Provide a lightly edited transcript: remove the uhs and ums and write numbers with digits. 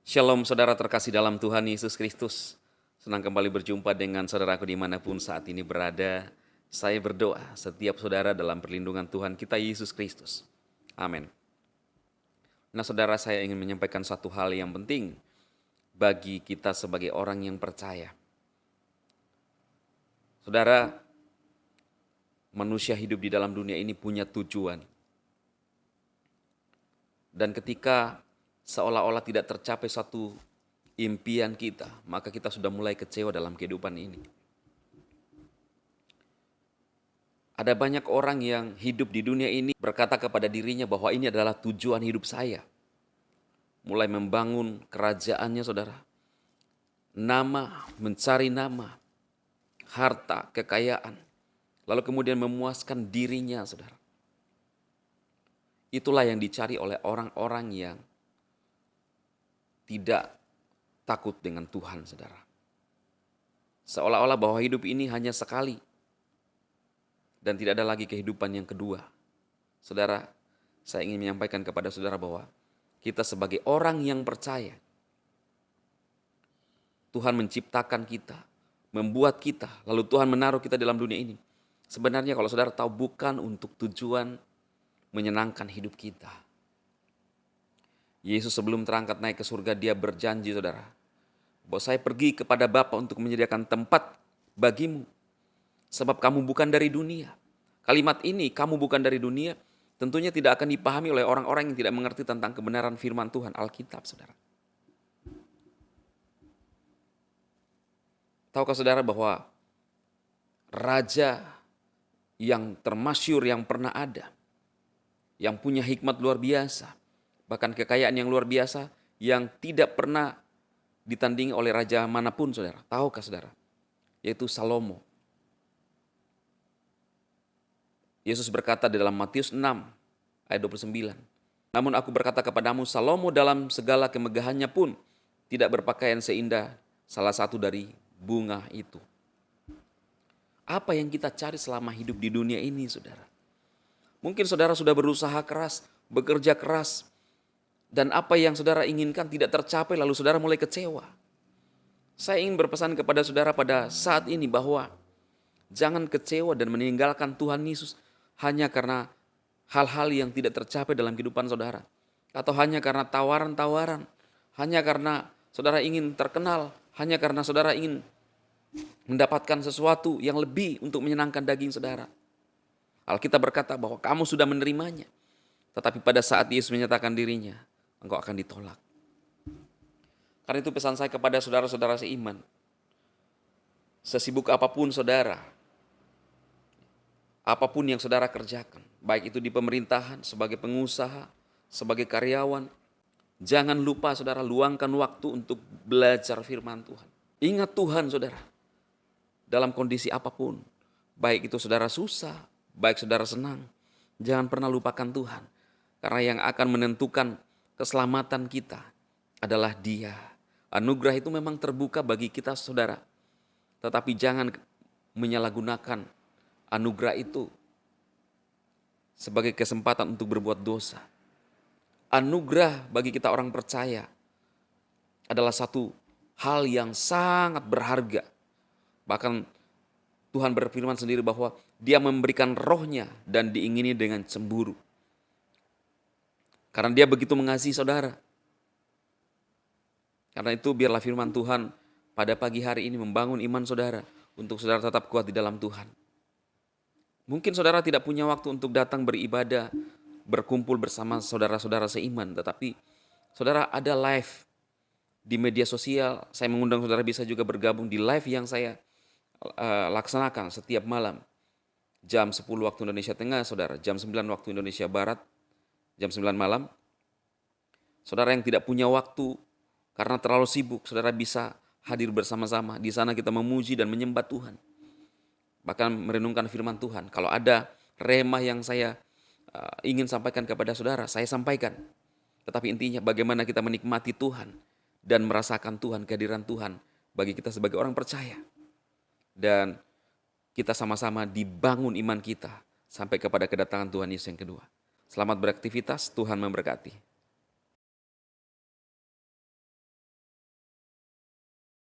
Shalom saudara terkasih dalam Tuhan Yesus Kristus. Senang kembali berjumpa dengan saudaraku dimanapun saat ini berada. Saya berdoa setiap saudara dalam perlindungan Tuhan kita Yesus Kristus. Amin. Nah saudara, saya ingin menyampaikan satu hal yang penting bagi kita sebagai orang yang percaya. Saudara, manusia hidup di dalam dunia ini punya tujuan. Dan ketika seolah-olah tidak tercapai satu impian kita, maka kita sudah mulai kecewa dalam kehidupan ini. Ada banyak orang yang hidup di dunia ini berkata kepada dirinya bahwa ini adalah tujuan hidup saya. Mulai membangun kerajaannya saudara. Nama, mencari nama, harta, kekayaan. Lalu kemudian memuaskan dirinya saudara. Itulah yang dicari oleh orang-orang yang tidak takut dengan Tuhan, saudara. Seolah-olah bahwa hidup ini hanya sekali dan tidak ada lagi kehidupan yang kedua. Saudara, saya ingin menyampaikan kepada saudara bahwa kita sebagai orang yang percaya, Tuhan menciptakan kita, membuat kita, lalu Tuhan menaruh kita dalam dunia ini. Sebenarnya kalau saudara tahu, bukan untuk tujuan menyenangkan hidup kita. Yesus sebelum terangkat naik ke surga, dia berjanji saudara, bahwa saya pergi kepada Bapa untuk menyediakan tempat bagimu, sebab kamu bukan dari dunia. Kalimat ini, kamu bukan dari dunia, tentunya tidak akan dipahami oleh orang-orang yang tidak mengerti tentang kebenaran firman Tuhan, Alkitab saudara. Tahukah saudara bahwa raja yang termasyhur yang pernah ada, yang punya hikmat luar biasa, bahkan kekayaan yang luar biasa yang tidak pernah ditandingi oleh raja manapun saudara. Tahukah saudara? Yaitu Salomo. Yesus berkata di dalam Matius 6 ayat 29. Namun aku berkata kepadamu, Salomo dalam segala kemegahannya pun tidak berpakaian seindah salah satu dari bunga itu. Apa yang kita cari selama hidup di dunia ini saudara? Mungkin saudara sudah berusaha keras, bekerja keras, dan apa yang saudara inginkan tidak tercapai, lalu saudara mulai kecewa. Saya ingin berpesan kepada saudara pada saat ini bahwa jangan kecewa dan meninggalkan Tuhan Yesus hanya karena hal-hal yang tidak tercapai dalam kehidupan saudara. Atau hanya karena tawaran-tawaran, hanya karena saudara ingin terkenal, hanya karena saudara ingin mendapatkan sesuatu yang lebih untuk menyenangkan daging saudara. Alkitab berkata bahwa kamu sudah menerimanya. Tetapi pada saat Yesus menyatakan dirinya, engkau akan ditolak. Karena itu pesan saya kepada saudara-saudara seiman. Sesibuk apapun saudara, apapun yang saudara kerjakan, baik itu di pemerintahan, sebagai pengusaha, sebagai karyawan, jangan lupa saudara luangkan waktu untuk belajar firman Tuhan. Ingat Tuhan saudara, dalam kondisi apapun, baik itu saudara susah, baik saudara senang, jangan pernah lupakan Tuhan. Karena yang akan menentukan keselamatan kita adalah Dia. Anugerah itu memang terbuka bagi kita saudara. Tetapi jangan menyalahgunakan anugerah itu sebagai kesempatan untuk berbuat dosa. Anugerah bagi kita orang percaya adalah satu hal yang sangat berharga. Bahkan Tuhan berfirman sendiri bahwa Dia memberikan rohnya dan diingini dengan cemburu. Karena Dia begitu mengasihi saudara. Karena itu biarlah firman Tuhan pada pagi hari ini membangun iman saudara untuk saudara tetap kuat di dalam Tuhan. Mungkin saudara tidak punya waktu untuk datang beribadah, berkumpul bersama saudara-saudara seiman. Tetapi saudara ada live di media sosial. Saya mengundang saudara bisa juga bergabung di live yang saya laksanakan setiap malam. Jam 10 waktu Indonesia Tengah saudara, jam 9 waktu Indonesia Barat, jam 9 malam. Saudara yang tidak punya waktu karena terlalu sibuk, saudara bisa hadir bersama-sama. Di sana kita memuji dan menyembah Tuhan. Bahkan merenungkan firman Tuhan. Kalau ada remah yang saya ingin sampaikan kepada saudara, saya sampaikan. Tetapi intinya bagaimana kita menikmati Tuhan dan merasakan Tuhan, kehadiran Tuhan bagi kita sebagai orang percaya. Dan kita sama-sama dibangun iman kita sampai kepada kedatangan Tuhan Yesus yang kedua. Selamat beraktivitas, Tuhan memberkati.